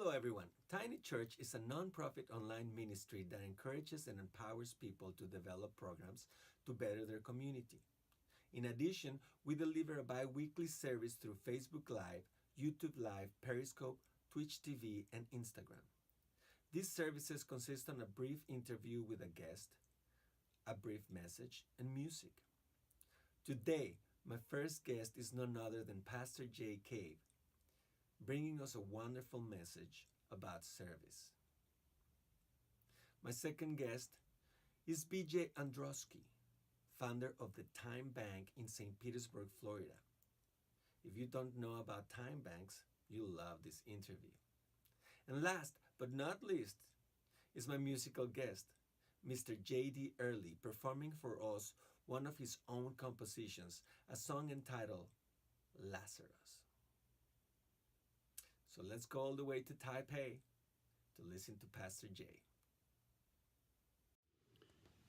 Hello, everyone. Tiny Church is a nonprofit online ministry that encourages and empowers people to develop programs to better their community. In addition, we deliver a bi weekly service through Facebook Live, YouTube Live, Periscope, Twitch TV, and Instagram. These services consist on a brief interview with a guest, a brief message, and music. Today, my first guest is none other than Pastor Jay Cave, bringing us a wonderful message about service. My second guest is BJ Androsky, founder of the Time Bank in St. Petersburg, Florida. If you don't know about time banks, you'll love this interview. And last but not least is my musical guest, Mr. J.D. Early, performing for us one of his own compositions, a song entitled Lazarus. So let's go all the way to Taipei to listen to Pastor Jay.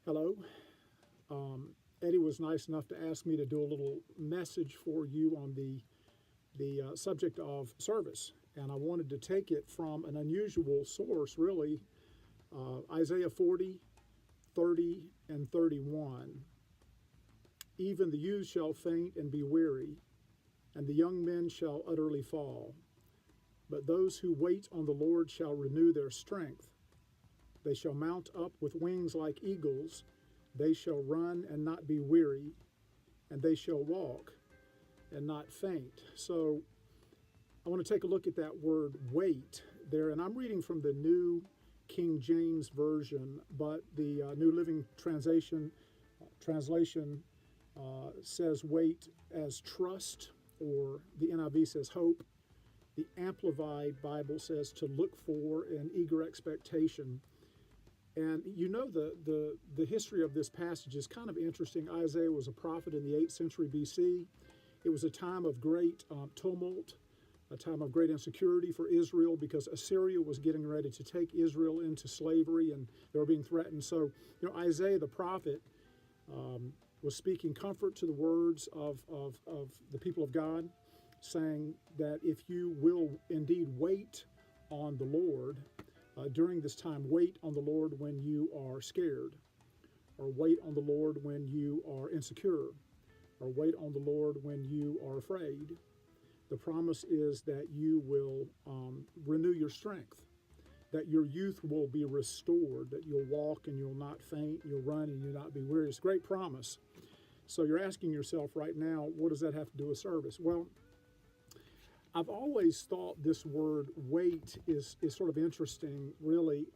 Hello. Eddie was nice enough to ask me to do a little message for you on the subject of service. And I wanted to take it from an unusual source, really, Isaiah 40, 30, and 31. Even the youth shall faint and be weary, and the young men shall utterly fall. But those who wait on the Lord shall renew their strength. They shall mount up with wings like eagles. They shall run and not be weary, and they shall walk and not faint. So I want to take a look at that word wait there. And I'm reading from the New King James Version, but the New Living Translation says wait as trust, or the NIV says hope. The Amplified Bible says to look for an eager expectation. And you know the history of this passage is kind of interesting. Isaiah was a prophet in the 8th century BC. It was a time of great tumult, a time of great insecurity for Israel because Assyria was getting ready to take Israel into slavery and they were being threatened. So, Isaiah the prophet was speaking comfort to the words of the people of God, saying that if you will indeed wait on the Lord during this time, wait on the Lord when you are scared, or wait on the Lord when you are insecure, or wait on the Lord when you are afraid. The promise is that you will renew your strength, that your youth will be restored, that you'll walk and you'll not faint, you'll run and you'll not be weary. It's a great promise. So you're asking yourself right now, what does that have to do with service? Well, I've always thought this word wait is sort of interesting, really,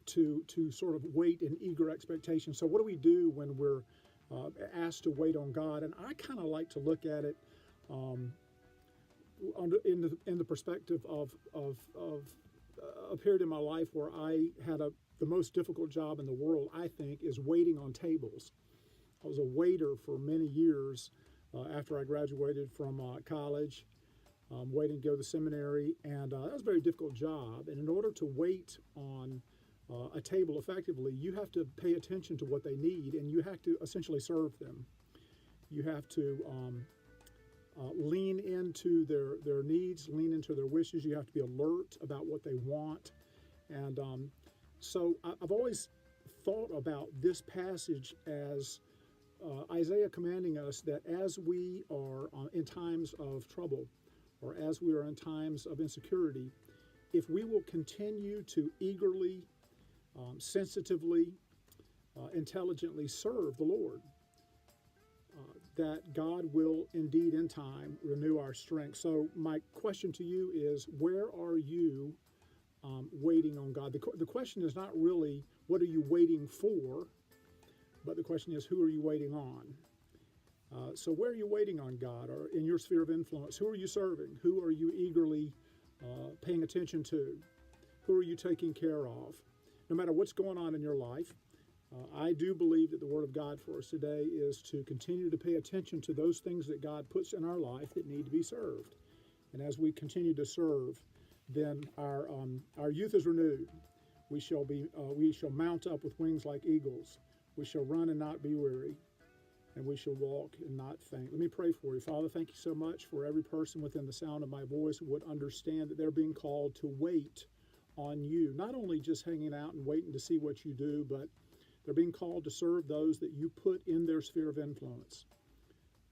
to sort of wait in eager expectation. So what do we do when we're asked to wait on God? And I kind of like to look at it in the perspective of a period in my life where I had the most difficult job in the world, I think, is waiting on tables. I was a waiter for many years. After I graduated from college, waiting to go to the seminary, and that was a very difficult job. And in order to wait on a table effectively, you have to pay attention to what they need, and you have to essentially serve them. You have to lean into their needs, lean into their wishes. You have to be alert about what they want. And so I've always thought about this passage as Isaiah commanding us that as we are in times of trouble, or as we are in times of insecurity, if we will continue to eagerly, sensitively, intelligently serve the Lord, that God will indeed in time renew our strength. So my question to you is, where are you waiting on God? The question is not really, what are you waiting for? But the question is, who are you waiting on? So where are you waiting on God, or in your sphere of influence? Who are you serving? Who are you eagerly paying attention to? Who are you taking care of? No matter what's going on in your life, I do believe that the Word of God for us today is to continue to pay attention to those things that God puts in our life that need to be served. And as we continue to serve, then our youth is renewed. We shall mount up with wings like eagles. We shall run and not be weary. and we shall walk and not faint. Let me pray for you. Father, thank you so much for every person within the sound of my voice who would understand that they're being called to wait on you, not only just hanging out and waiting to see what you do, but they're being called to serve those that you put in their sphere of influence.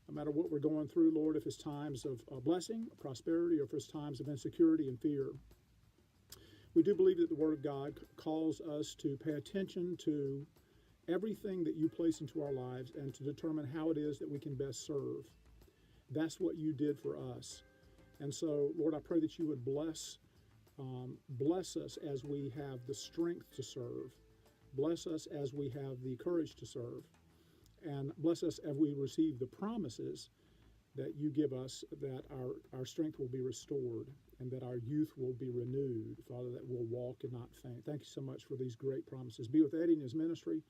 No matter what we're going through, Lord, if it's times of blessing, prosperity, or if it's times of insecurity and fear, we do believe that the Word of God calls us to pay attention to everything that you place into our lives and to determine how it is that we can best serve. That's what you did for us. And so, Lord, I pray that you would bless us as we have the strength to serve. Bless us as we have the courage to serve. And bless us as we receive the promises that you give us, that our strength will be restored and that our youth will be renewed, Father, that we'll walk and not faint. Thank you so much for these great promises. Be with Eddie and his ministry.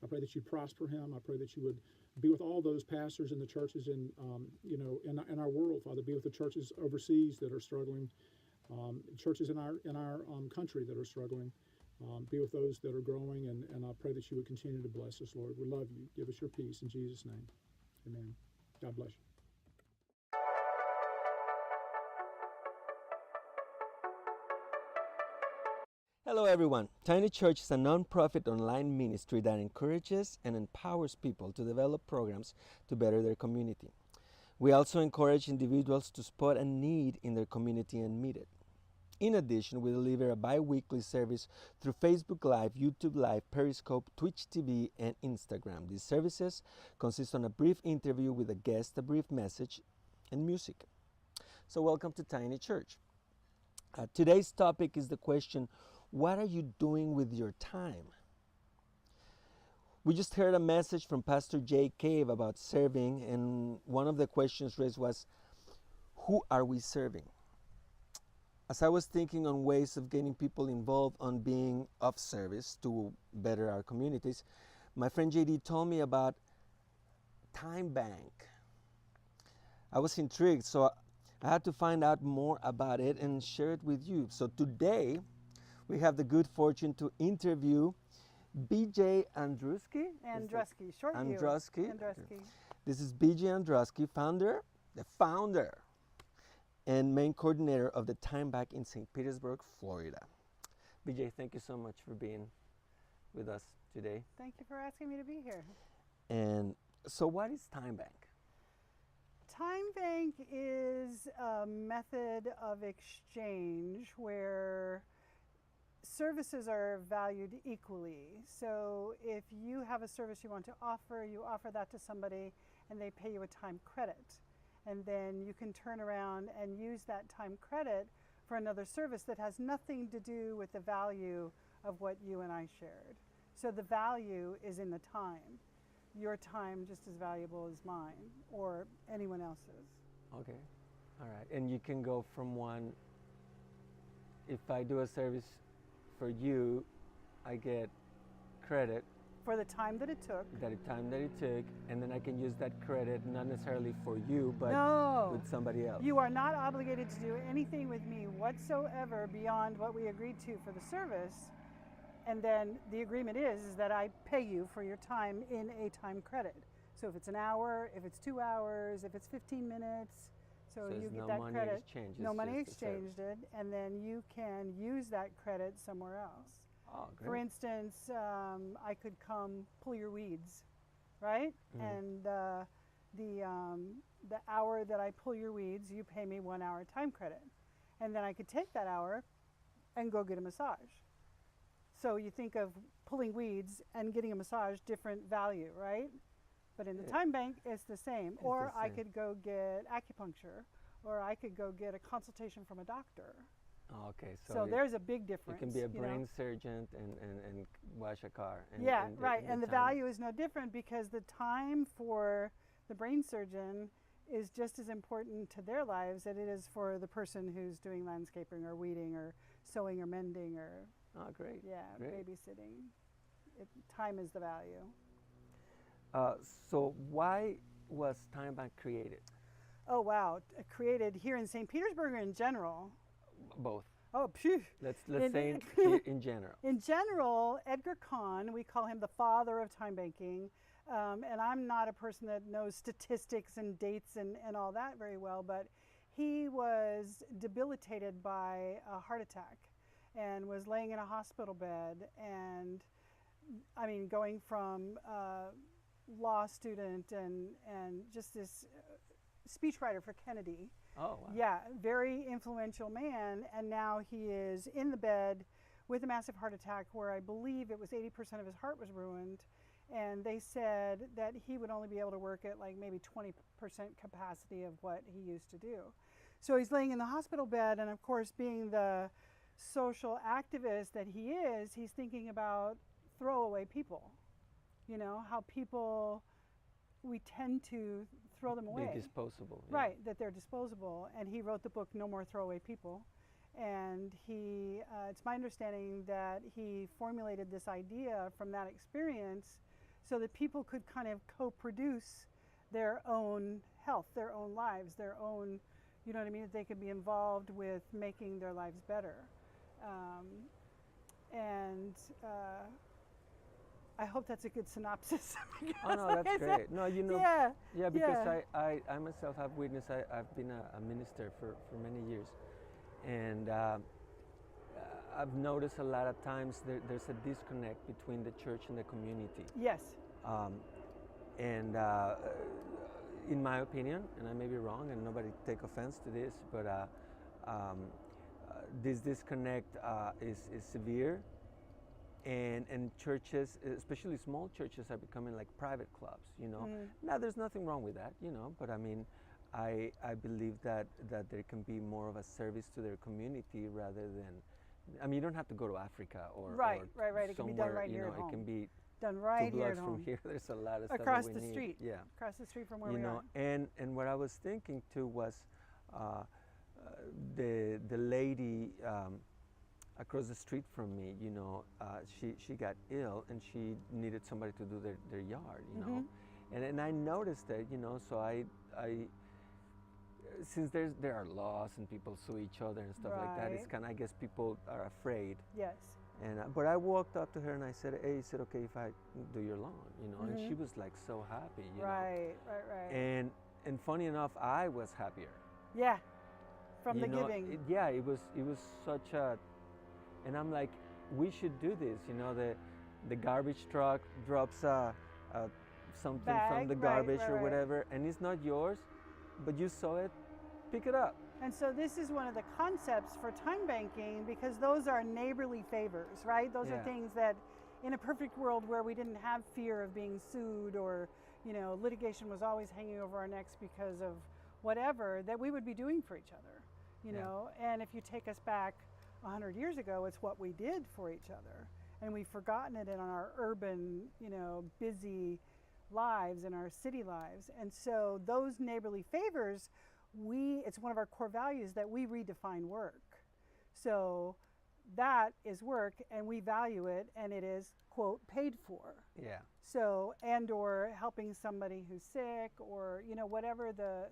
I pray that you prosper him. I pray that you would be with all those pastors in the churches in our world, Father. Be with the churches overseas that are struggling, churches in our country that are struggling. Be with those that are growing, and I pray that you would continue to bless us, Lord. We love you. Give us your peace in Jesus' name. Amen. God bless you. Hello, everyone. Tiny Church is a non-profit online ministry that encourages and empowers people to develop programs to better their community. We also encourage individuals to spot a need in their community and meet it. In addition, we deliver a bi-weekly service through Facebook Live, YouTube Live, Periscope, Twitch TV, and Instagram. These services consist on a brief interview with a guest, a brief message, and music. So welcome to Tiny Church. Today's topic is the question, what are you doing with your time? We just heard a message from Pastor Jay Cave about serving, and one of the questions raised was, who are we serving? As I was thinking on ways of getting people involved on being of service to better our communities, my friend JD told me about Time Bank. I was intrigued, so I had to find out more about it and share it with you. So today, we have the good fortune to interview BJ Andruski. Andruski, short Andruski. Andruski. This is BJ Andruski, the founder and main coordinator of the Time Bank in St. Petersburg, Florida. BJ, thank you so much for being with us today. Thank you for asking me to be here. And so what is Time Bank? Time Bank is a method of exchange where services are valued equally. So if you have a service you want to offer, you offer that to somebody and they pay you a time credit. And then you can turn around and use that time credit for another service that has nothing to do with the value of what you and I shared. So the value is in the time. Your time just as valuable as mine or anyone else's. Okay, all right. And you can go from one, if I do a service for you, I get credit. For the time that it took. And then I can use that credit not necessarily for you, but with somebody else. You are not obligated to do anything with me whatsoever beyond what we agreed to for the service. And then the agreement is that I pay you for your time in a time credit. So if it's an hour, if it's 2 hours, if it's 15 minutes, so you get that credit. No money exchanged, and then you can use that credit somewhere else. Oh, great. For instance, I could come pull your weeds, right? And the hour that I pull your weeds, you pay me 1 hour time credit. And then I could take that hour and go get a massage. So you think of pulling weeds and getting a massage, different value, right? But in the Time Bank, it's the same. Or I could go get acupuncture, or I could go get a consultation from a doctor. Oh, okay, so there's a big difference. You can be a brain surgeon and wash a car. And the value is no different because the time for the brain surgeon is just as important to their lives as it is for the person who's doing landscaping or weeding or sewing or mending or great. Babysitting. Time is the value. So why was Time Bank created? Oh wow, created here in St. Petersburg or in general? Both. Oh, phew. Let's say in general. In general, Edgar Kahn, we call him the father of time banking, And I'm not a person that knows statistics and dates and all that very well, but he was debilitated by a heart attack and was laying in a hospital bed. And I mean, going from law student and just this speechwriter for Kennedy. Oh, wow. Yeah, very influential man. And now he is in the bed with a massive heart attack where I believe it was 80% of his heart was ruined. And they said that he would only be able to work at like maybe 20% capacity of what he used to do. So he's laying in the hospital bed, and of course, being the social activist that he is, he's thinking about throwaway people. You know, how people, we tend to throw them away. Be disposable. Yeah. Right, that they're disposable. And he wrote the book No More Throwaway People. And he, it's my understanding that he formulated this idea from that experience so that people could kind of co-produce their own health, their own lives, their own, you know what I mean, that they could be involved with making their lives better. I hope that's a good synopsis. Oh no, that's great. No, you know, yeah, because yeah. I myself have witnessed. I've been a minister for many years, and I've noticed a lot of times there's a disconnect between the church and the community. Yes. And in my opinion, and I may be wrong, and nobody take offense to this, but this disconnect is severe. And churches, especially small churches, are becoming like private clubs, you know. Now, there's nothing wrong with that, you know, but I mean, I believe that there can be more of a service to their community rather than, I mean, you don't have to go to Africa or right. It can be done somewhere, right you here know, at home. It can be done right two here blocks at from home. here. There's a lot of stuff Across that we the need. street. Yeah. Across the street from where You we know, are. and what I was thinking too was the lady across the street from me, you know, she got ill and she needed somebody to do their yard, you know, and I noticed that, you know, so I since there are laws and people sue each other and stuff like that, it's kind of, I guess people are afraid. Yes. And but I walked up to her and I said, "Hey, is it okay if I do your lawn?" You know, and she was like so happy, you know. Right. And funny enough, I was happier. Yeah. From You the know, giving. it was such a, and I'm like, we should do this. You know, the garbage truck drops something Bag, from the right, garbage right, or right. whatever, and it's not yours, but you saw it, pick it up. And so this is one of the concepts for time banking, because those are neighborly favors, right? Those are Yeah. things that in a perfect world where we didn't have fear of being sued or, you know, litigation was always hanging over our necks because of whatever, that we would be doing for each other, you Yeah. know? And if you take us back 100 years ago, it's what we did for each other. And we've forgotten it in our urban, you know, busy lives, in our city lives. And so those neighborly favors, it's one of our core values that we redefine work. So that is work, and we value it, and it is, quote, paid for. Yeah. So, and or helping somebody who's sick, or, you know, whatever the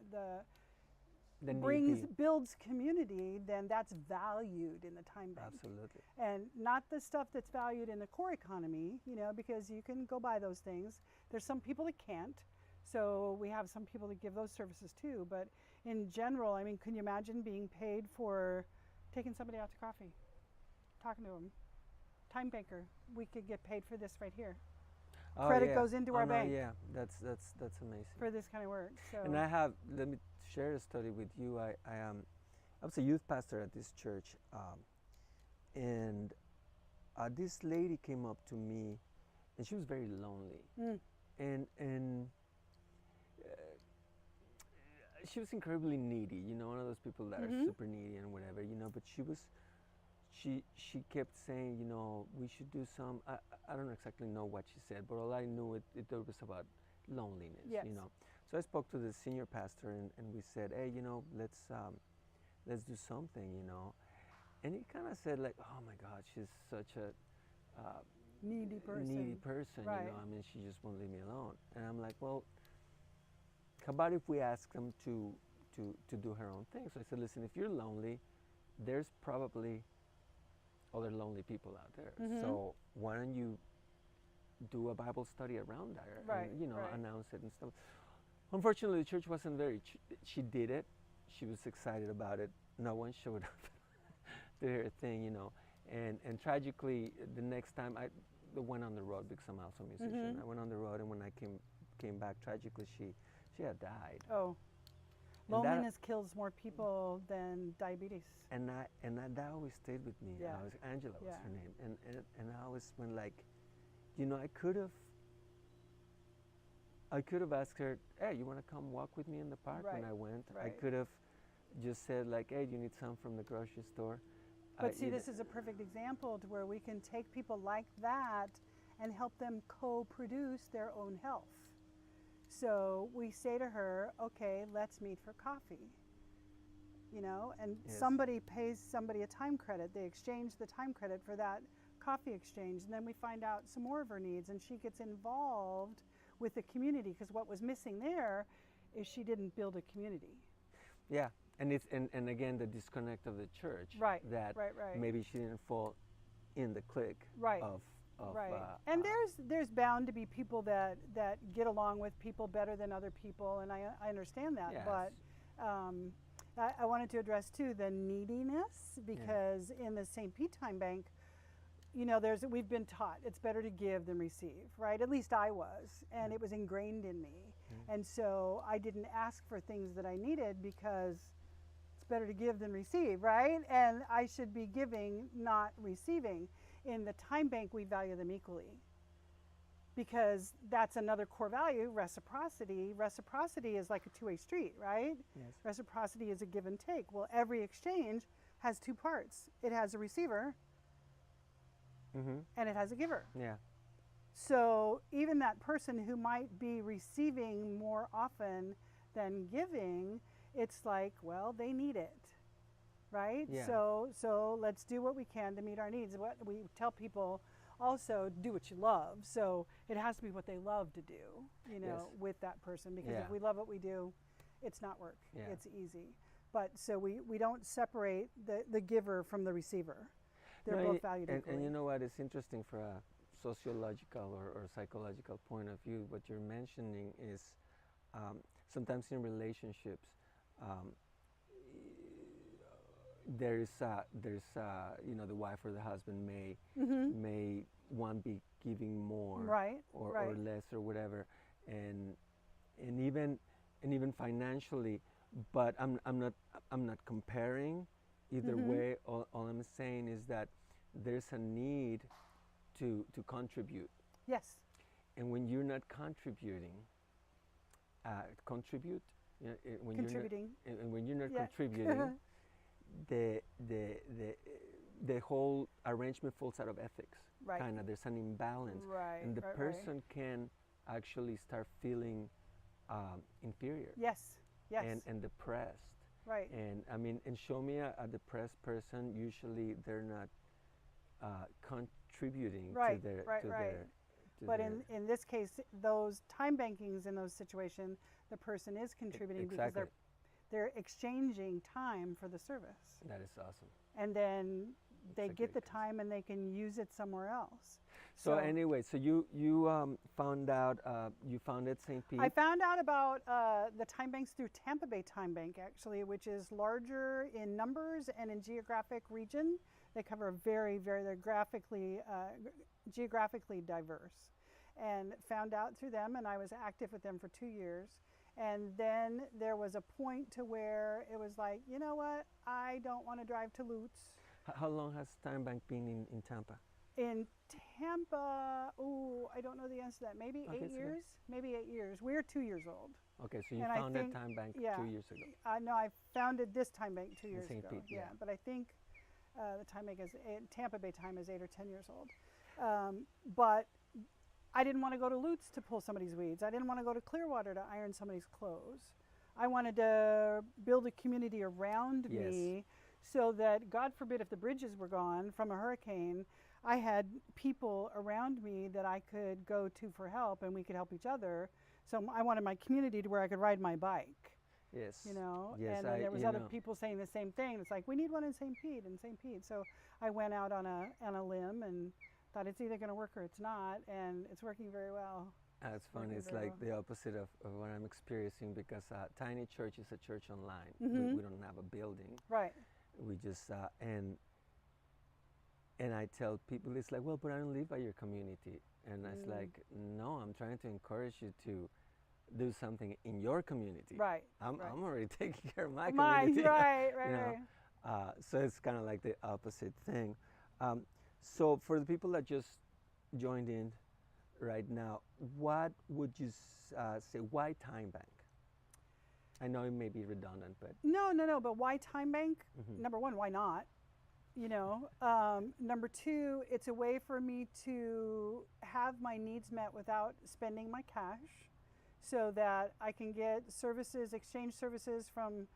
builds community, then that's valued in the time bank. Absolutely. And not the stuff that's valued in the core economy, you know, because you can go buy those things. There's some people that can't. So we have some people that give those services too. But in general, I mean, can you imagine being paid for taking somebody out to coffee, talking to them? Time banker, we could get paid for this right here. Oh, Credit yeah. goes into our bank. Yeah, that's amazing. For this kind of work. So. And let me share a story with you. I was a youth pastor at this church, and this lady came up to me, and she was very lonely, and she was incredibly needy. You know, one of those people that are super needy and whatever. You know, but she kept saying, you know, we should do some. I don't exactly know what she said, but all I knew it was about loneliness. Yes. You know. So I spoke to the senior pastor, and we said, hey, you know, let's do something, you know. And he kind of said, like, oh my God, she's such a needy person. Right. You know. I mean, she just won't leave me alone. And I'm like, well, how about if we ask them to do her own thing? So I said, listen, if you're lonely, there's probably other lonely people out there. So why don't you do a Bible study around that, Right, and right. announce it and stuff. Unfortunately, the church wasn't very. She did it. She was excited about it. No one showed up to her thing, and tragically, the next time I went on the road because I'm also a musician. Mm-hmm. I went on the road, and when I came back, tragically, she had died. Oh, And that- loneliness kills more people than diabetes. And that always stayed with me. Yeah. Angela was Yeah. her name, and I always went like, I could have asked her, hey, you want to come walk with me in the park? When Right, I went, I right. could have just said like, hey, do you need some from the grocery store? But see, this is a perfect example to where we can take people like that and help them co-produce their own health. So we say to her, okay, let's meet for coffee. And Yes. somebody pays somebody a time credit. They exchange the time credit for that coffee exchange, and then we find out some more of her needs, and she gets involved with the community, because what was missing there is she didn't build a community. Yeah, and it's and again the disconnect of the church. Right, That right, right. maybe she didn't fall in the clique. Right. Of Right, and there's bound to be people that get along with people better than other people, and I understand that. Yes. But I wanted to address too the neediness, because in the St. Pete Time Bank, we've been taught it's better to give than receive, right? At least I was, and it was ingrained in me, and so I didn't ask for things that I needed because it's better to give than receive, right? And I should be giving, not receiving. In the time bank, we value them equally, because that's another core value, reciprocity. Reciprocity is like a two-way street, right? Yes. Reciprocity is a give and take. Well, every exchange has two parts. It has a receiver and it has a giver. Yeah. So even that person who might be receiving more often than giving, it's like, well, they need it, right? Yeah. So let's do what we can to meet our needs. What we tell people also, do what you love. So it has to be what they love to do, Yes. with that person, because Yeah. if we love what we do, it's not work. Yeah. It's easy. But so we don't separate the giver from the receiver. They're No, both valued equally. and you know what? It's interesting for a sociological or psychological point of view. What you're mentioning is sometimes in relationships, there's the wife or the husband may one be giving more Right, or right. less or whatever, and even financially. But I'm not comparing either way. All I'm saying is that there's a need to contribute, Yes. and when you're not contributing, contribute. When Contributing. You're not, and when you're not Yeah. contributing, the whole arrangement falls out of ethics. Right. Kind of, there's an imbalance, Right, and the right, right. person can actually start feeling inferior Yes. Yes. and depressed. right. And I mean, and show me a depressed person. Usually, they're not contributing Right, to their right, to right. their. To But their, in this case, those time bankings in those situations, the person is contributing because exactly. they're exchanging time for the service, That is awesome. and then they That's a get the great time and they can use it somewhere else. So anyway, so you found out you founded St. Pete. I found out about the time banks through Tampa Bay Time Bank, actually, which is larger in numbers and in geographic region. They cover they're geographically diverse, and found out through them, and I was active with them for 2 years. And then there was a point to where it was like, you know what, I don't want to drive to Lutz. How long has Time Bank been in Tampa? In Tampa, I don't know the answer to that. Maybe Okay, 8 it's okay. years? Maybe 8 years. We're 2 years old. Okay, so you And I founded think- Time Bank yeah. 2 years ago. No, I founded this time bank 2 years St. ago. Pete, yeah. But I think the time bank is Tampa Bay Time is 8 or 10 years old. But I didn't want to go to Lutz to pull somebody's weeds. I didn't want to go to Clearwater to iron somebody's clothes. I wanted to build a community around Yes. me so that, God forbid, if the bridges were gone from a hurricane, I had people around me that I could go to for help, and we could help each other. So I wanted my community to where I could ride my bike. Yes. You know, Yes, and then there was you other know. people saying the same thing. It's like, we need one in St. Pete. So I went out on a limb and Thought it's either going to work or it's not, and it's working very well. It's funny. Working It's very like well. the opposite of what I'm experiencing because Tiny Church is a church online. Mhm. We don't have a building. Right. We just and I tell people it's like, well, but I don't live by your community, and it's like, no, I'm trying to encourage you to do something in your community. Right. I'm right. already taking care of my Mine. community. Right. Right. you know. Right. So it's kind of like the opposite thing. So for the people that just joined in right now, what would you say? Why Time Bank? I know it may be redundant, but No. But why Time Bank? Mhm. Number one, why not? Number two, it's a way for me to have my needs met without spending my cash, so that I can get services, exchange services from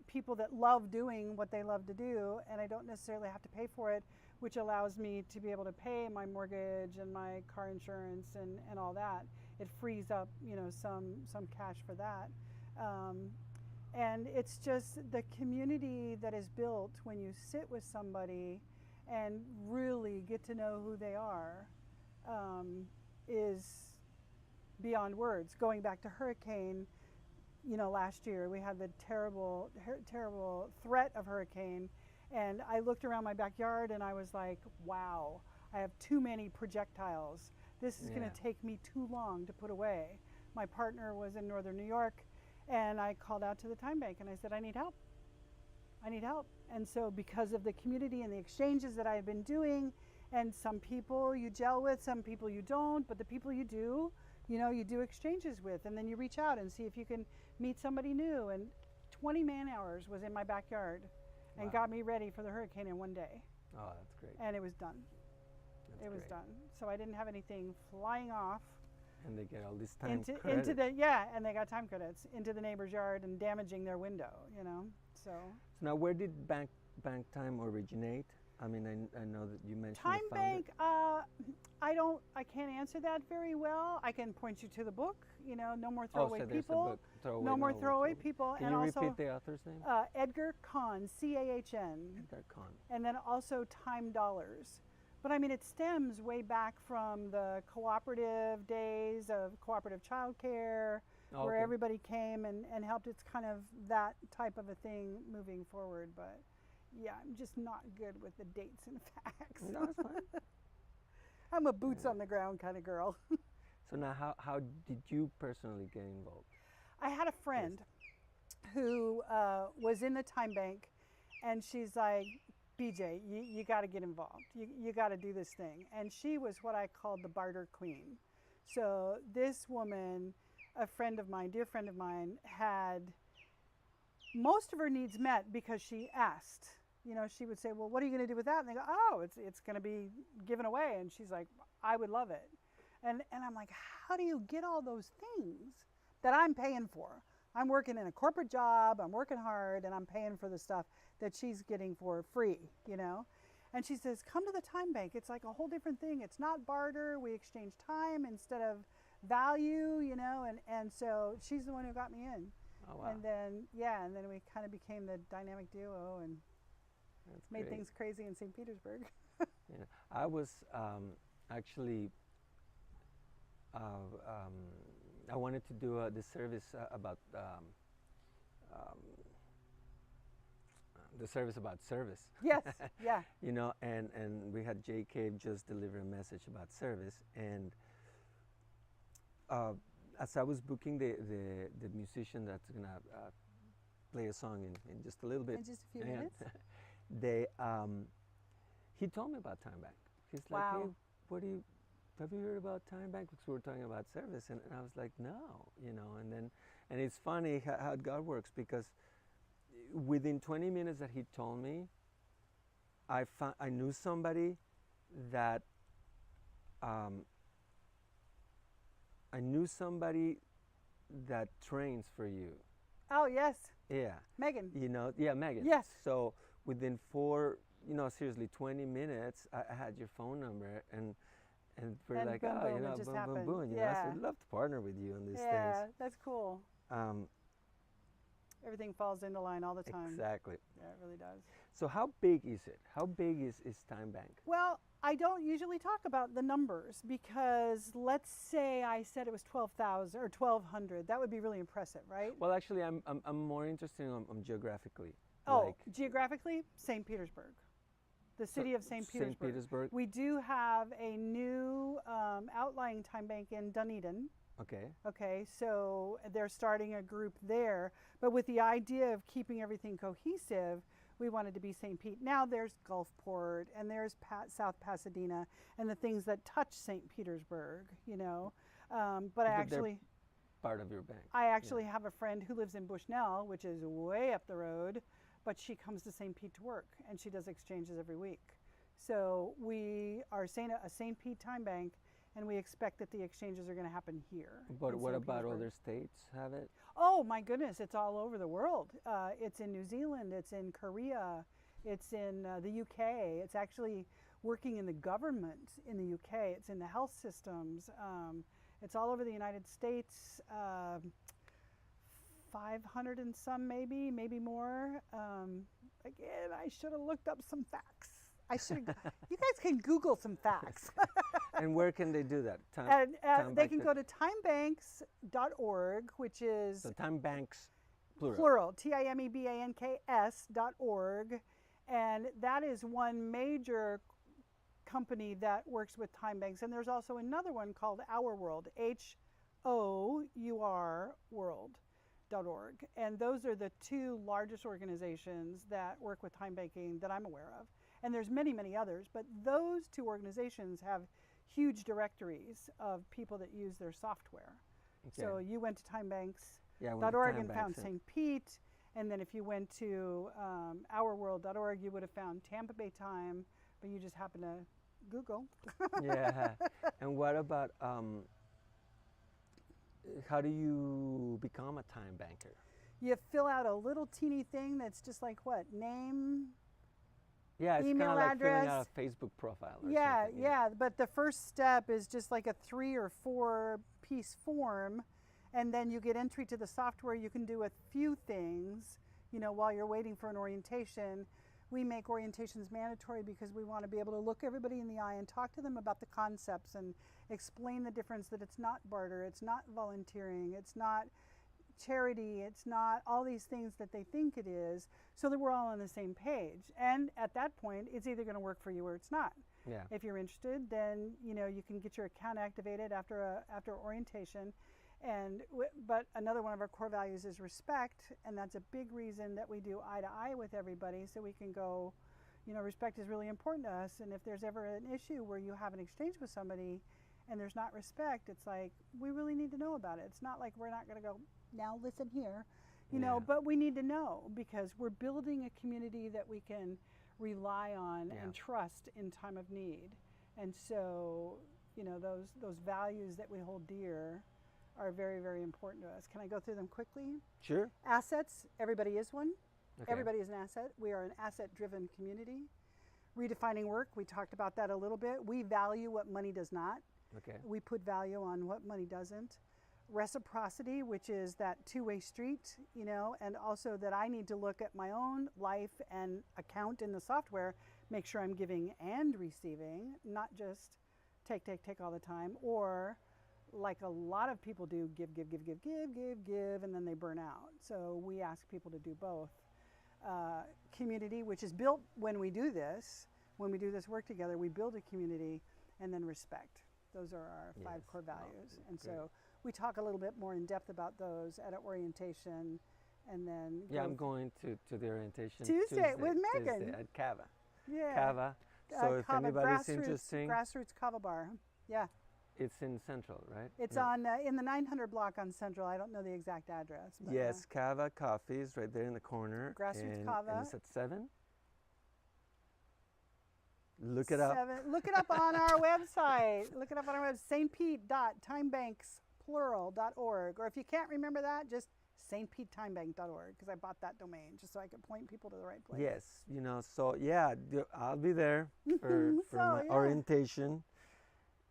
people that love doing what they love to do, and I don't necessarily have to pay for it, which allows me to be able to pay my mortgage and my car insurance and all that. It frees up, some cash for that. And it's just the community that is built when you sit with somebody and really get to know who they are, is beyond words. Going back to hurricane, last year we had the terrible threat of hurricane, and I looked around my backyard and I was like, wow, I have too many projectiles. This is going Yeah. to take me too long to put away. My partner was in northern New York, and I called out to the Time Bank and I said, I need help. I need help. And so, because of the community and the exchanges that I've been doing, and some people you gel with, some people you don't, but the people you do, you do exchanges with, and then you reach out and see if you can meet somebody new. And 20 man hours was in my backyard and Wow. got me ready for the hurricane in one day. Oh, that's great. And it was done. That's It was great. done. So I didn't have anything flying off And they get all this time into credit. and they got time credits into the neighbor's yard and damaging their window, So So now, where did Bank Time originate? I mean, I know that you mentioned Time the founder. Bank, I can't answer that very well. I can point you to the book, No More Throwaway so there's a People. book, Throwaway, No More Throwaway People. Can and you also repeat the author's name? Edgar Kahn, C-A-H-N. Edgar Kahn. And then also Time Dollars. But I mean, it stems way back from the cooperative days of cooperative childcare, Oh, where okay. everybody came and helped. It's kind of that type of a thing moving forward. But yeah, I'm just not good with the dates and facts. No, it's fine. I'm a boots Yeah. on the ground kind of girl. So now, how did you personally get involved? I had a friend who was in the Time Bank, and she's like, BJ, you got to get involved. You got to do this thing. And she was what I called the barter queen. So this woman, a friend of mine, dear friend of mine, had most of her needs met because she asked. She would say, well, what are you going to do with that? And they go, oh, it's going to be given away. And she's like, I would love it. And I'm like, how do you get all those things that I'm paying for? I'm working in a corporate job, I'm working hard, and I'm paying for the stuff that she's getting for free, And she says, come to the Time Bank. It's like a whole different thing. It's not barter. We exchange time instead of value, and so she's the one who got me in. Oh, wow. And then we kind of became the dynamic duo and That's made great. things crazy in St. Petersburg. Yeah. I was actually, I wanted to do the service about the service about service. Yes, yeah. And we had Jay Cave just deliver a message about service, and as I was booking the musician that's gonna play a song in just a little bit, In just a few yeah, minutes. they he told me about Time Bank. He's like, Wow. hey, have you heard about Time Bank? Because we were talking about service, and I was like, no, and it's funny how God works, because within 20 minutes that he told me, I knew somebody that trains for you. Oh, yes. Yeah. Megan. Yeah, Megan. Yes. So within seriously 20 minutes, I had your phone number, and we're And like, boom, oh, boom, it just boom, happened. boom, boom. I Yeah. said, I'd love to partner with you on these Yeah, things. that's cool. Everything falls into line all the time. Exactly. Yeah, it really does. So how big is it? How big is Time Bank? Well, I don't usually talk about the numbers because let's say I said it was 12,000 or 1,200. That would be really impressive, right? Well, actually, I'm more interested on geographically. Oh, Like geographically, St. Petersburg. The city of St. Petersburg. St. Petersburg. We do have a new outlying time bank in Dunedin. Okay. Okay, so they're starting a group there. But with the idea of keeping everything cohesive, we wanted to be St. Pete. Now there's Gulfport and there's South Pasadena and the things that touch St. Petersburg, you know. But I They're actually, part of your bank. I actually have a friend who lives in Bushnell, which is way up the road, but she comes to St. Pete to work and she does exchanges every week. So we are a St. Pete time bank, and we expect that the exchanges are going to happen here. But in what St. about Petersburg. other states have it? Oh my goodness, it's all over the world. It's in New Zealand, it's in Korea, it's in the UK. It's actually working in the government in the UK. It's in the health systems. It's all over the United States. 500 and some, maybe more. Again, I should have looked up some facts. I should. You guys can Google some facts. And where can they do that? And Time they Bank can dot- go to timebanks.org, which is So Time Banks, plural. plural, TIMEBANKS.org. And that is one major company that works with time banks. And there's also another one called Our World, HOUR World.org. And those are the two largest organizations that work with time banking that I'm aware of. And there's many, many others, but those two organizations have huge directories of people that use their software. Okay. So you went to timebanks.org Yeah, I went to Time and found Banks, St. Pete. And then if you went to ourworld.org, you would have found Tampa Bay Time, but you just happened to Google. Yeah. And what about how do you become a time banker? You fill out a little teeny thing that's just like what? Name? Yeah, it's kind Email of like filling address. out a Facebook profile or Yeah, something. yeah. But the first step is just like a 3 or 4 piece form. And then you get entry to the software. You can do a few things, you know, while you're waiting for an orientation. We make orientations mandatory because we want to be able to look everybody in the eye and talk to them about the concepts and explain the difference that it's not barter, it's not volunteering, it's not charity, it's not all these things that they think it is, so that we're all on the same page. And at that point, it's either going to work for you or it's not. Yeah. If you're interested, then you know you can get your account activated after orientation. But another one of our core values is respect, and that's a big reason that we do eye to eye with everybody, so we can go, you know, respect is really important to us. And if there's ever an issue where you have an exchange with somebody and there's not respect, it's like we really need to know about it. It's not like we're not going to go, now listen here, you know, but we need to know because we're building a community that we can rely on and trust in time of need. And so, you know, those values that we hold dear are very, very important to us. Can I go through them quickly? Sure. Assets, everybody is one. Okay. Everybody is an asset. We are an asset-driven community. Redefining work, we talked about that a little bit. We value what money does not. Okay. We put value on what money doesn't. Reciprocity, which is that two-way street, you know, and also that I need to look at my own life and account in the software, make sure I'm giving and receiving, not just take all the time, or like a lot of people do, give, and then they burn out. So we ask people to do both. Community, which is built when we do this work together, we build a community, and then respect. Those are our 5 core values. And great. so we talk a little bit more in depth about those at an orientation, and then Yeah, I'm going to the orientation Tuesday with Megan. Tuesday at Cava. Yeah. Cava. So if Kava, anybody's interested, Grassroots Kava Bar. Yeah. it's in Central, right? It's No. on in the 900 block on Central. I don't know the exact address. But, Yes, Cava Coffee is right there in the corner. Grassroots and, Cava. And it's at 7. Look it up. Look it up on our website. Look it up on our website, stpete.timebanksplural.org. Or if you can't remember that, just stpetetimebank.org, because I bought that domain just so I could point people to the right place. Yes, you know, so yeah, I'll be there for So, my yeah. orientation.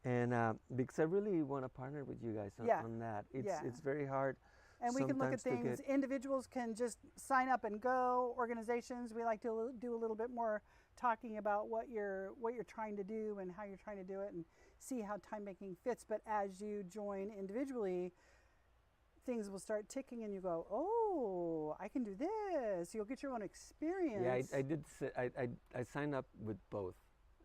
And because I really want to partner with you guys on, Yeah. on that. Yeah. It's very hard And we can look at sometimes to things. get- Individuals can just sign up and go. Organizations, we like to do a little bit more talking about what you're trying to do and how you're trying to do it, and see how time banking fits. But as you join individually, things will start ticking, and you go, "Oh, I can do this." You'll get your own experience. Yeah, I did. I signed up with both.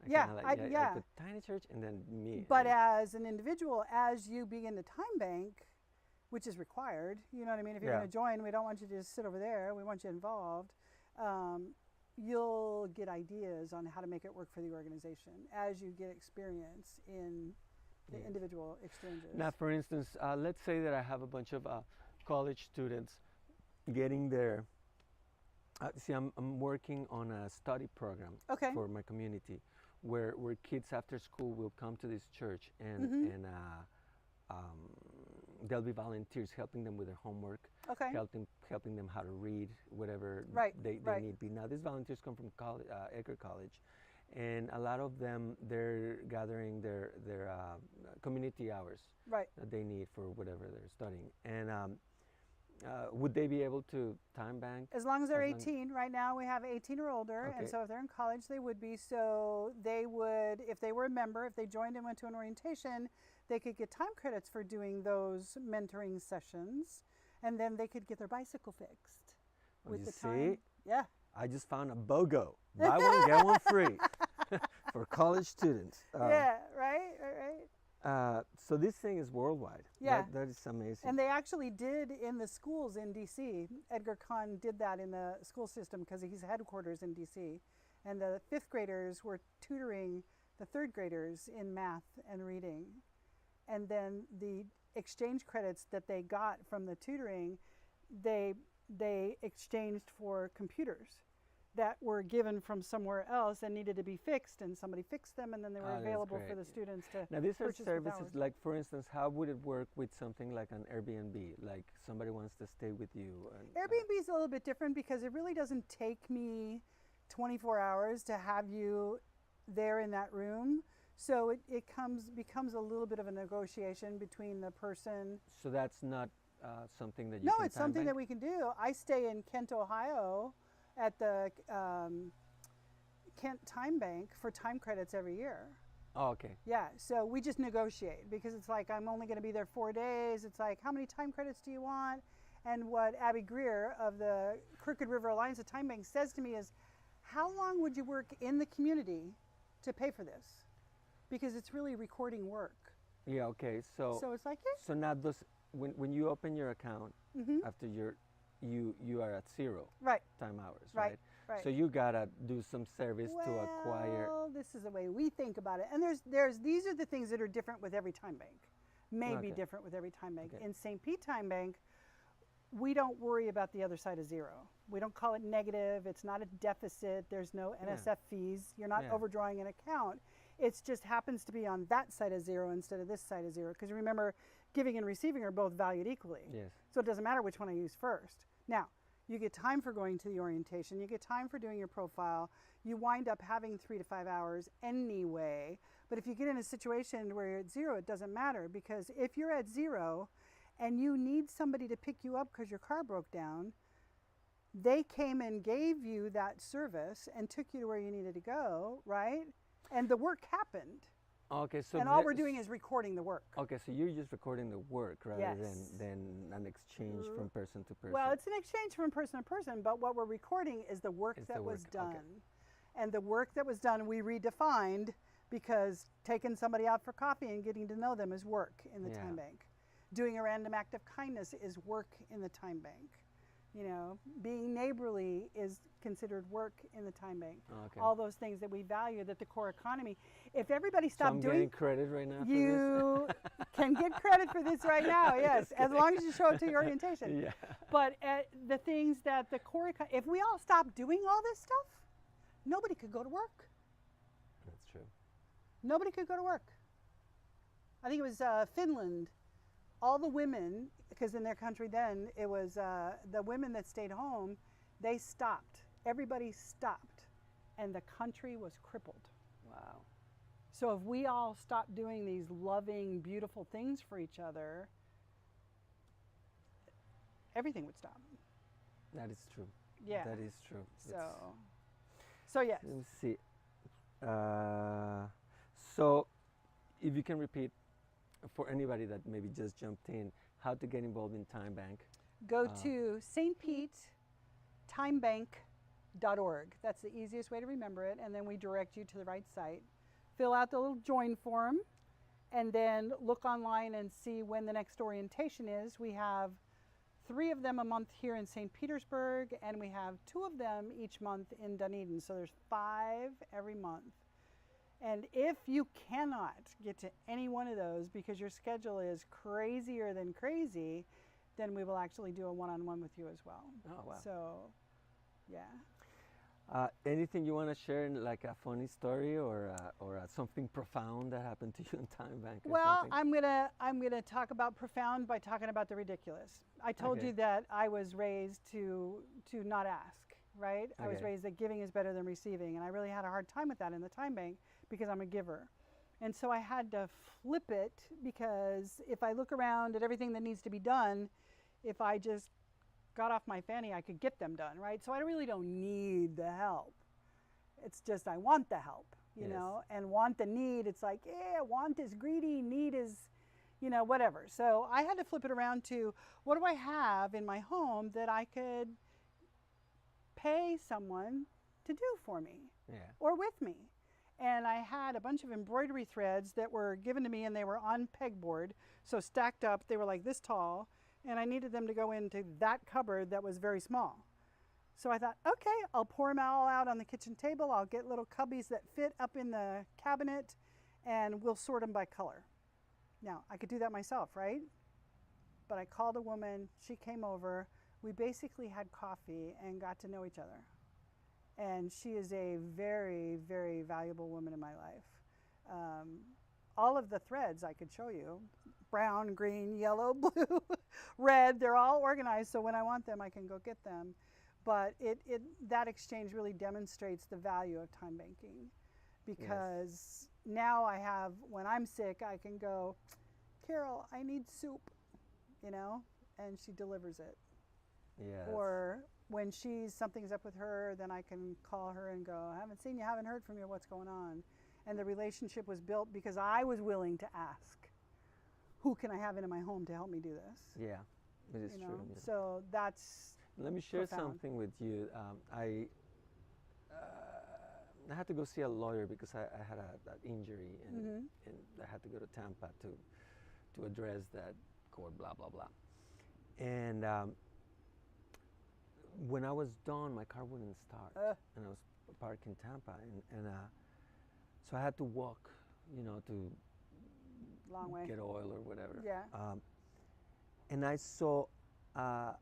Yeah, kinda I- yeah. the tiny church and then me. But yeah. as an individual, as you begin to time bank, which is required, you know what I mean? If you're Yeah. going to join, we don't want you to just sit over there. We want you involved. You'll get ideas on how to make it work for the organization as you get experience in the Yes. individual exchanges. Now, for instance, let's say that I have a bunch of college students getting there. See, I'm working on a study program Okay. for my community, where kids after school will come to this church and Mhm. there'll be volunteers helping them with their homework, Okay. helping them how to read, whatever Right, they right. need be. Now, these volunteers come from Edgar College, and a lot of them, they're gathering their community hours Right. that they need for whatever they're studying. And would they be able to time bank? As long as they're As long- 18, right now we have 18 or older, and Okay. so if they're in college, they would be. So they would, if they were a member, if they joined and went to an orientation, they could get time credits for doing those mentoring sessions, and then they could get their bicycle fixed Oh, with you the see? time. Yeah. I just found a BOGO. Buy one, get one free for college students. Yeah. Right. So this thing is worldwide. Yeah. That is amazing. And they actually did in the schools in DC. Edgar Kahn did that in the school system because he's headquarters in DC. And the 5th graders were tutoring the 3rd graders in math and reading. And then the exchange credits that they got from the tutoring, they exchanged for computers that were given from somewhere else and needed to be fixed, and somebody fixed them, and then they were That's available for great. the students to Now, these are purchase with services, hours. like, for instance, how would it work with something like an Airbnb? Like, somebody wants to stay with you. And, Airbnb is a little bit different because it really doesn't take me 24 hours to have you there in that room. So it becomes a little bit of a negotiation between the person. So that's not something that you No, can it's time something bank? that we can do. I stay in Kent, Ohio at the Kent Time Bank for time credits every year. Oh, okay. Yeah, so we just negotiate because it's like I'm only going to be there 4 days. It's like, how many time credits do you want? And what Abby Greer of the Crooked River Alliance of Time Bank says to me is, how long would you work in the community to pay for this? Because it's really recording work. Yeah, okay. So So it's like, yeah. so now those when you open your account Mhm. after you are at 0 Right, time hours, right, right? right. So you gotta do some service to acquire. Well, this is the way we think about it. And these are the things that are different with every time bank. May be Okay. different with every time bank. Okay. In St. Pete Time Bank, we don't worry about the other side of 0. We don't call it negative. It's not a deficit. There's no NSF fees. You're not Yeah. overdrawing an account. It just happens to be on that side of 0 instead of this side of 0. Because remember, giving and receiving are both valued equally. Yes. So it doesn't matter which one I use first. Now, you get time for going to the orientation, you get time for doing your profile, you wind up having 3 to 5 hours anyway. But if you get in a situation where you're at 0, it doesn't matter, because if you're at 0 and you need somebody to pick you up because your car broke down, they came and gave you that service and took you to where you needed to go, right? And the work happened. Okay, so and all we're there's- doing is recording the work. Okay, so you're just recording the work rather Yes. than an exchange from person to person. Well, it's an exchange from person to person, but what we're recording is the work Is that the was work, okay. done. And the work that was done, we redefined, because taking somebody out for coffee and getting to know them is work in the Yeah. time bank. Doing a random act of kindness is work in the time bank. You know, being neighborly is considered work in the time bank. Okay. All those things that we value, that the core economy. If everybody So stopped I'm doing, getting credit right now for you can get credit for this right now. Yes, as long as you show up to your orientation. this. Yeah. But the things that the core, if we all stopped doing all this stuff, nobody could go to work. That's true. Nobody could go to work. I think it was Finland. All the women, because in their country then, it was the women that stayed home, they stopped. Everybody stopped. And the country was crippled. Wow. So if we all stopped doing these loving, beautiful things for each other, everything would stop. That is true. Yeah. That is true. So yes. Let me see. So, if you can repeat for anybody that maybe just jumped in, how to get involved in Time Bank. Go to stpeteTimebank.org. That's the easiest way to remember it, and then we direct you to the right site. Fill out the little join form, and then look online and see when the next orientation is. We have 3 of them a month here in St. Petersburg, and we have 2 of them each month in Dunedin. So there's 5 every month. And if you cannot get to any one of those because your schedule is crazier than crazy, then we will actually do a one-on-one with you as well. Oh, wow. So, yeah. Anything you want to share, like a funny story or something profound that happened to you in Time Bank? Or Well, something? I'm gonna talk about profound by talking about the ridiculous. I told Okay. you that I was raised to not ask, right? I was Okay. raised that giving is better than receiving, and I really had a hard time with that in the Time Bank because I'm a giver. And so I had to flip it, because if I look around at everything that needs to be done, if I just got off my fanny, I could get them done, right? So I really don't need the help. It's just I want the help, you Yes. know, and want and need. It's like, yeah, want is greedy, need is, you know, whatever. So I had to flip it around to, what do I have in my home that I could pay someone to do for me Yeah. or with me? And I had a bunch of embroidery threads that were given to me, and they were on pegboard, so stacked up. They were like this tall, and I needed them to go into that cupboard that was very small. So I thought, okay, I'll pour them all out on the kitchen table. I'll get little cubbies that fit up in the cabinet, and we'll sort them by color. Now, I could do that myself, right? But I called a woman. She came over. We basically had coffee and got to know each other. And she is a very, very valuable woman in my life. All of the threads I could show you, brown, green, yellow, blue, red, they're all organized, so when I want them, I can go get them. But that exchange really demonstrates the value of time banking, because now I have, when I'm sick, I can go, Carol, I need soup, you know, and she delivers it. Yeah. Or when something's up with her, then I can call her and go, I haven't seen you, haven't heard from you, what's going on? And the relationship was built because I was willing to ask, who can I have into my home to help me do this? Yeah, it is You true. know? Yeah. So that's Let me share profound. something with you. I had to go see a lawyer because I had an injury, and I had to go to Tampa to address that court, blah, blah, blah. And when I was done, my car wouldn't start, and I was parked in Tampa, and so I had to walk, you know, to long way. get oil or whatever. Yeah. And I saw a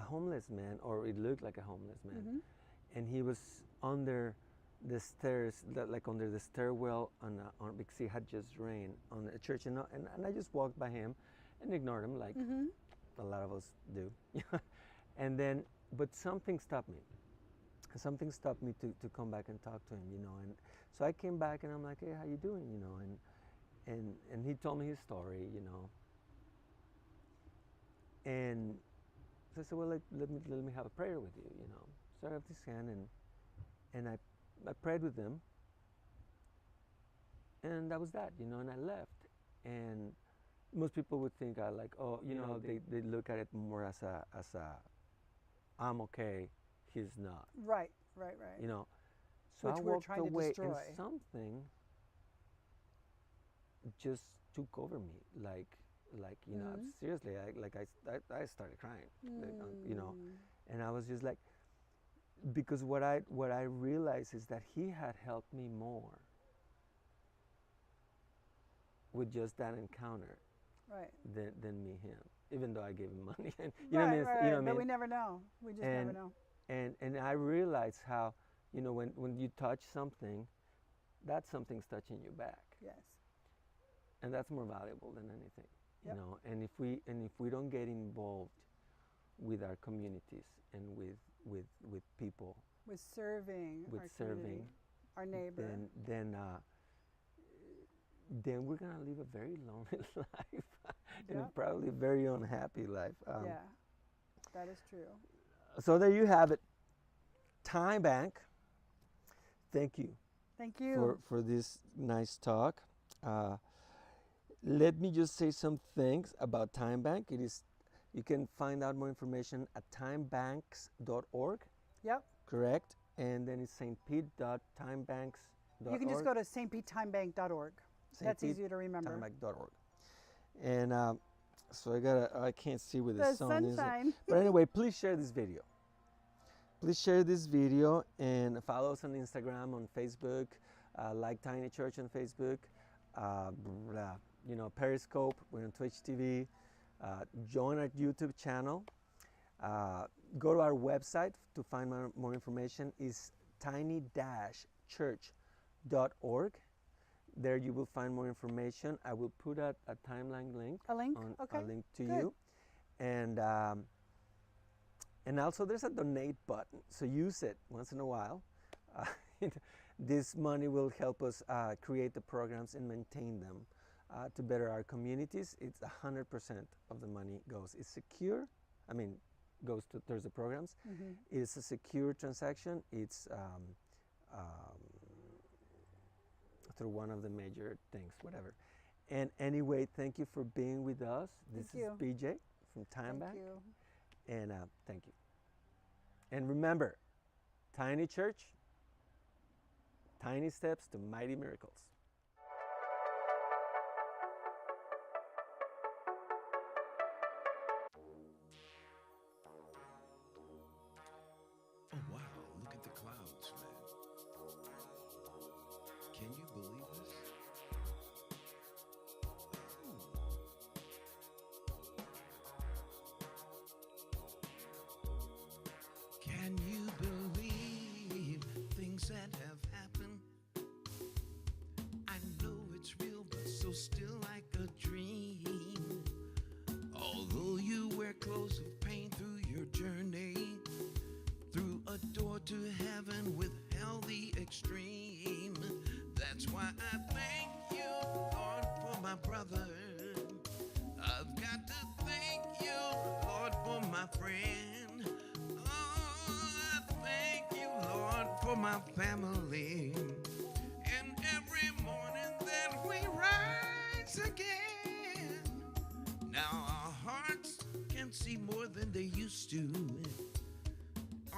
homeless man, or it looked like a homeless man, and he was under the stairs, like under the stairwell, on because it had just rained on a church, and I just walked by him and ignored him, like a lot of us do. And then, but something stopped me. Something stopped me to come back and talk to him, you know. And so I came back and I'm like, hey, how you doing, you know? And he told me his story, you know. And so I said, well, let me have a prayer with you, you know. So I have this hand, and I prayed with them, and that was that, you know. And I left. And most people would think I like, oh, you know, they look at it more as a I'm okay, he's not. Right. You know, so Which I we're walked trying to away, destroy. and something just took over me. Like you know, seriously, I started crying, like, you know, and I was just like, because what I realized is that he had helped me more with just that encounter Right. than me him. Even though I gave him money, and you know what I mean. Right. You know what I But we mean? never know. We just never know. And I realized how, you know, when you touch something, that something's touching you back, Yes. and that's more valuable than anything, Yep. you know. And if we don't get involved with our communities and with people, With serving with our serving, community, our neighbor. then we're gonna live a very lonely life, and Yep. probably a very unhappy life. Yeah. That is true. So there you have it. Time Bank. Thank you. Thank you. For this nice talk. Let me just say some things about Time Bank. You can find out more information at timebanks.org. Yep. Correct? And then it's stpete.timebanks.org. You can just go to stptetimbank.org. That's easier to remember. Timebank.org. And so I can't see where the The sun is. sunshine. But anyway, please share this video. Please share this video and follow us on Instagram, on Facebook, like Tiny Church on Facebook, Periscope, we're on Twitch TV. Join our YouTube channel. Go to our website to find more information. It's tiny-church.org. There you will find more information. I will put a timeline link. A link? A link to Good. you. And also there's a donate button, so use it once in a while. This money will help us create the programs and maintain them to better our communities. It's 100% of the money goes. It's secure. Goes towards the programs. Mm-hmm. It's a secure transaction. It's through one of the major things, whatever. And anyway, thank you for being with us. This is BJ from Time Bank. Thank you. And thank you. And remember, Tiny Church, tiny steps to mighty miracles. Oh wow, look at the clouds, man. Can you believe this? Can you believe things that have happened? I know it's real, but so still like a dream. Although you wear clothes of pain through your journey, through a door to heaven with hell the extreme. That's why I thank you, Lord, for my brother. I've got to thank you, Lord, for my friend. Thank you, Lord, for my family. And every morning that we rise again, now our hearts can see more than they used to.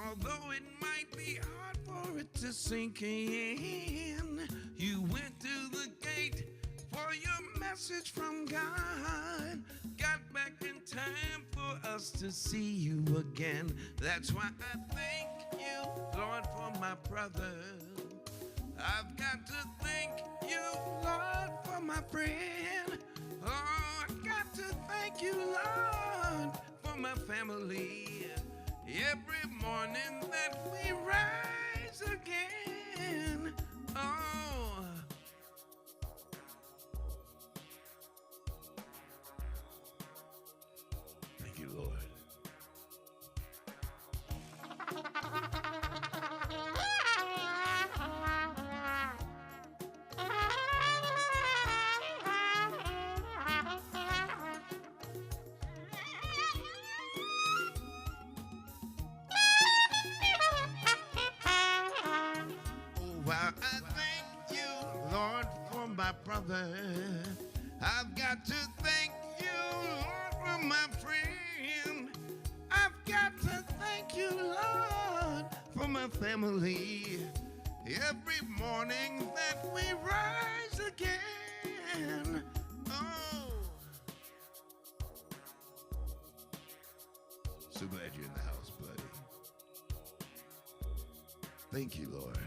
Although it might be hard for it to sink in, you went through the gate for your message from God. Got back in time for us to see you again. That's why I thank you, Lord, for my brother. I've got to thank you, Lord, for my friend. Oh, I got to thank you, Lord, for my family. Every morning that we rise again. Oh, thank you, Lord. Well, I thank you, Lord, for my brother. I've got to thank you, Lord, for my friend. I've got to thank you, Lord, for my family. Every morning that we rise again. Oh. So glad you're in the house, buddy. Thank you, Lord.